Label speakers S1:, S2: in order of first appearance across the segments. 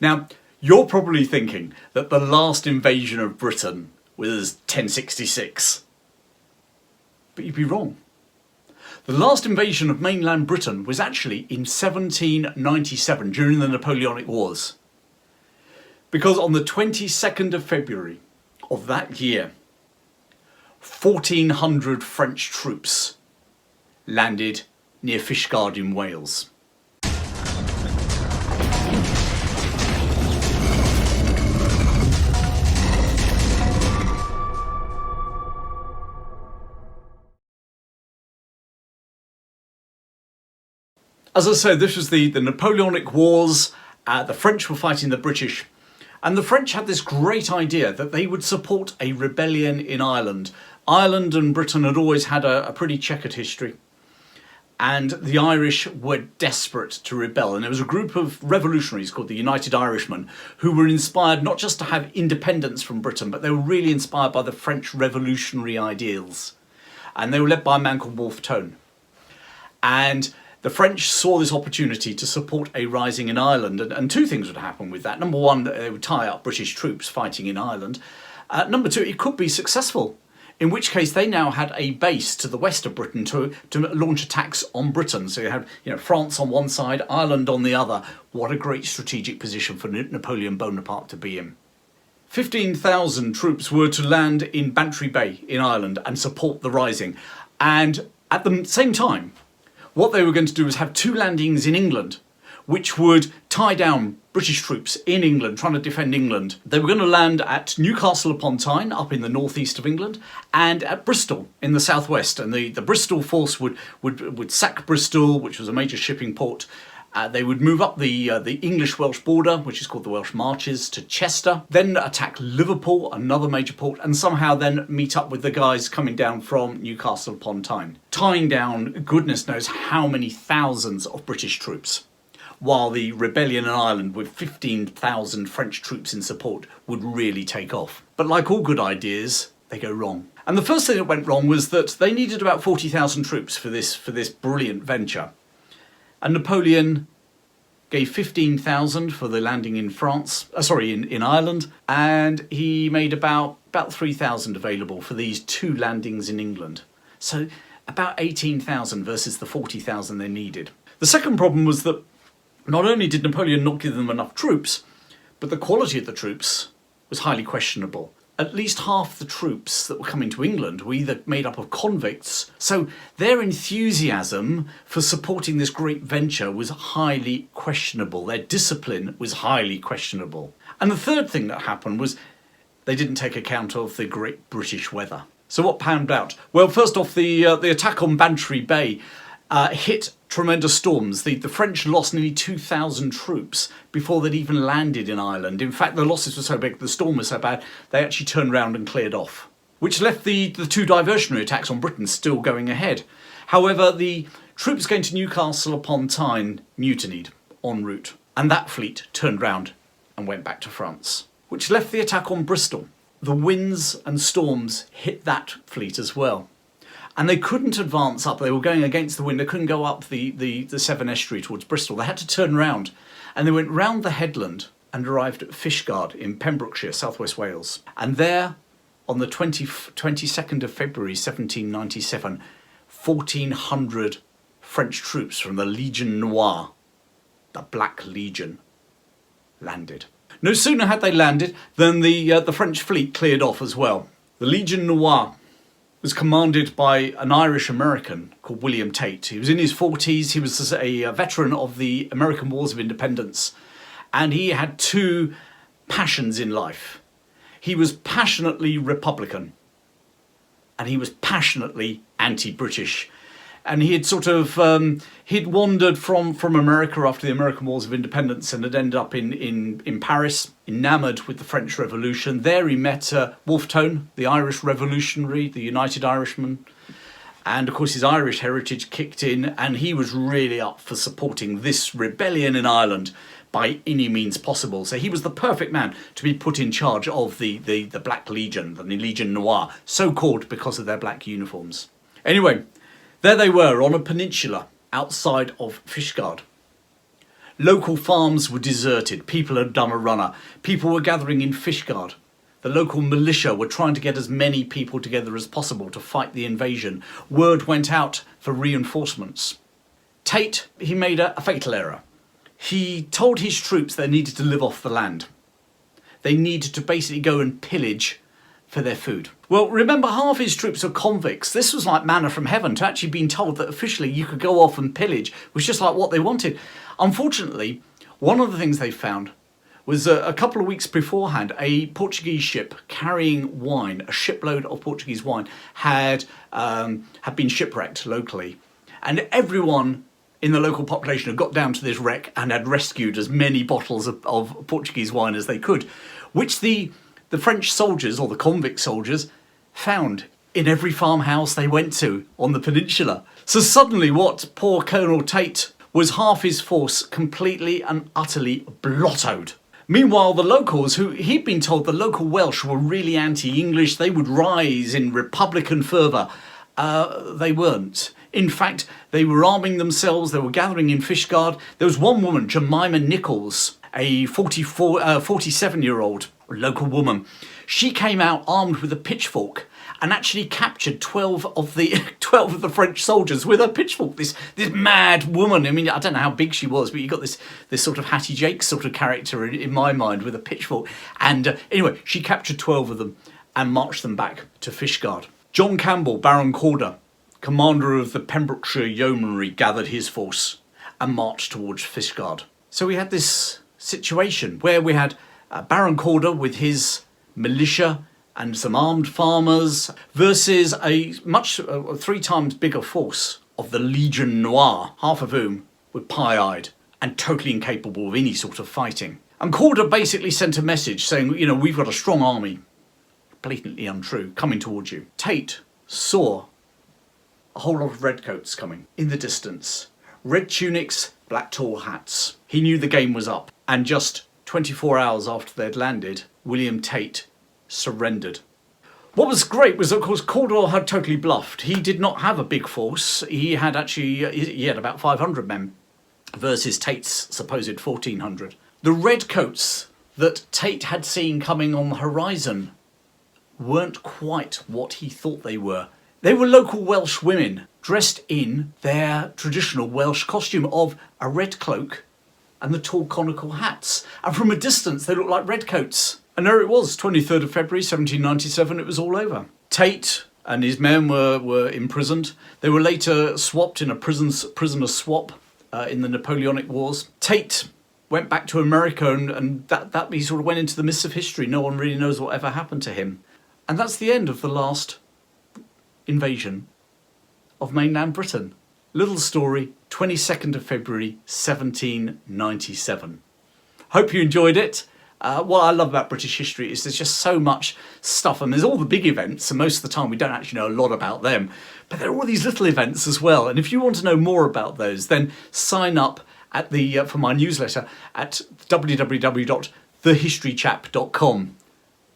S1: Now, you're probably thinking that the last invasion of Britain was 1066. But you'd be wrong. The last invasion of mainland Britain was actually in 1797 during the Napoleonic Wars. Because on the 22nd of February of that year, 1,400 French troops landed near Fishguard in Wales. As I said, this was the Napoleonic Wars. The French were fighting the British. And the French had this great idea that they would support a rebellion in Ireland. Ireland and Britain had always had a pretty checkered history. And the Irish were desperate to rebel. And there was a group of revolutionaries called the United Irishmen who were inspired not just to have independence from Britain, but they were really inspired by the French revolutionary ideals. And they were led by a man called Wolfe Tone. And the French saw this opportunity to support a rising in Ireland, and two things would happen with that. Number one, they would tie up British troops fighting in Ireland. Number two, it could be successful, in which case they now had a base to the west of Britain to launch attacks on Britain. So you had France on one side, Ireland on the other. What a great strategic position for Napoleon Bonaparte to be in. 15,000 troops were to land in Bantry Bay in Ireland and support the rising. And at the same time, what they were going to do was have two landings in England, which would tie down British troops in England, trying to defend England. They were going to land at Newcastle upon Tyne, up in the northeast of England, and at Bristol in the southwest. And the Bristol force would sack Bristol, which was a major shipping port. They would move up the English-Welsh border, which is called the Welsh Marches, to Chester, then attack Liverpool, another major port, and somehow then meet up with the guys coming down from Newcastle upon Tyne, tying down goodness knows how many thousands of British troops, while the rebellion in Ireland with 15,000 French troops in support would really take off. But like all good ideas, they go wrong. And the first thing that went wrong was that they needed about 40,000 troops for this brilliant venture. And Napoleon gave 15,000 for the landing in in Ireland, and he made about 3,000 available for these two landings in England. So about 18,000 versus the 40,000 they needed. The second problem was that not only did Napoleon not give them enough troops, but the quality of the troops was highly questionable. At least half the troops that were coming to England were either made up of convicts, so their enthusiasm for supporting this great venture was highly questionable. Their discipline was highly questionable. And the third thing that happened was they didn't take account of the great British weather. So what panned out? Well, first off, the attack on Bantry Bay hit tremendous storms. The French lost nearly 2,000 troops before they'd even landed in Ireland. In fact, the losses were so big, the storm was so bad, they actually turned around and cleared off, which left the two diversionary attacks on Britain still going ahead. However, the troops going to Newcastle upon Tyne mutinied en route, and that fleet turned round and went back to France, which left the attack on Bristol. The winds and storms hit that fleet as well. And they couldn't advance up. They were going against the wind. They couldn't go up the Severn Estuary towards Bristol. They had to turn round. And they went round the headland and arrived at Fishguard in Pembrokeshire, southwest Wales. And there, on the 22nd of February 1797, 1,400 French troops from the Legion Noire, the Black Legion, landed. No sooner had they landed than the French fleet cleared off as well. The Legion Noire was commanded by an Irish American called William Tate. He was in his 40s, he was a veteran of the American Wars of Independence, and he had two passions in life. He was passionately Republican, and he was passionately anti-British. And he had he'd wandered from America after the American Wars of Independence and had ended up in Paris, enamoured with the French Revolution. There he met Wolfe Tone, the Irish revolutionary, the United Irishman. And of course his Irish heritage kicked in, and he was really up for supporting this rebellion in Ireland by any means possible. So he was the perfect man to be put in charge of the Black Legion, the Legion Noire, so called because of their black uniforms. Anyway, there they were on a peninsula outside of Fishguard. Local farms were deserted. People had done a runner. People were gathering in Fishguard. The local militia were trying to get as many people together as possible to fight the invasion. Word went out for reinforcements. Tate, he made a fatal error. He told his troops they needed to live off the land. They needed to basically go and pillage for their food. Well, remember, half his troops are convicts. This was like manna from heaven. To actually being told that officially you could go off and pillage was just like what they wanted. Unfortunately, one of the things they found was a couple of weeks beforehand, a Portuguese ship carrying wine, a shipload of Portuguese wine, had been shipwrecked locally. And everyone in the local population had got down to this wreck and had rescued as many bottles of Portuguese wine as they could, which the French soldiers, or the convict soldiers, found in every farmhouse they went to on the peninsula. So suddenly what poor Colonel Tate was half his force completely and utterly blottoed. Meanwhile, the locals, who he'd been told the local Welsh were really anti-English, they would rise in republican fervour, they weren't. In fact, they were arming themselves, they were gathering in Fishguard. There was one woman, Jemima Nichols, a 47-year-old local woman. She came out armed with a pitchfork and actually captured 12 of the French soldiers with her pitchfork. This mad woman. I mean, I don't know how big she was, but you got this sort of Hattie Jake sort of character in my mind with a pitchfork. And anyway, she captured 12 of them and marched them back to Fishguard. John Campbell, Baron Corder, commander of the Pembrokeshire Yeomanry, gathered his force and marched towards Fishguard. So we had this situation where we had Baron Corder with his militia and some armed farmers versus a 3 times bigger force of the Legion Noire, half of whom were pie-eyed and totally incapable of any sort of fighting. And Corder basically sent a message saying, you know, we've got a strong army, blatantly untrue, coming towards you. Tate saw a whole lot of redcoats coming in the distance. Red tunics, black tall hats. He knew the game was up. And just 24 hours after they'd landed, William Tate surrendered. What was great was, of course, Corder had totally bluffed. He did not have a big force. He had about 500 men versus Tate's supposed 1,400. The redcoats that Tate had seen coming on the horizon weren't quite what he thought they were. They were local Welsh women dressed in their traditional Welsh costume of a red cloak and the tall conical hats. And from a distance, they looked like redcoats. And there it was, 23rd of February, 1797, it was all over. Tate and his men were imprisoned. They were later swapped in a prisoner swap in the Napoleonic Wars. Tate went back to America and that he sort of went into the mists of history. No one really knows what ever happened to him. And that's the end of the last invasion of mainland Britain. Little story, 22nd of February, 1797. Hope you enjoyed it. What I love about British history is there's just so much stuff, and there's all the big events, and most of the time we don't actually know a lot about them, but there are all these little events as well. And if you want to know more about those, then sign up at for my newsletter at www.thehistorychap.com,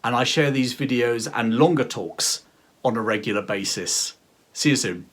S1: and I share these videos and longer talks on a regular basis. See you soon.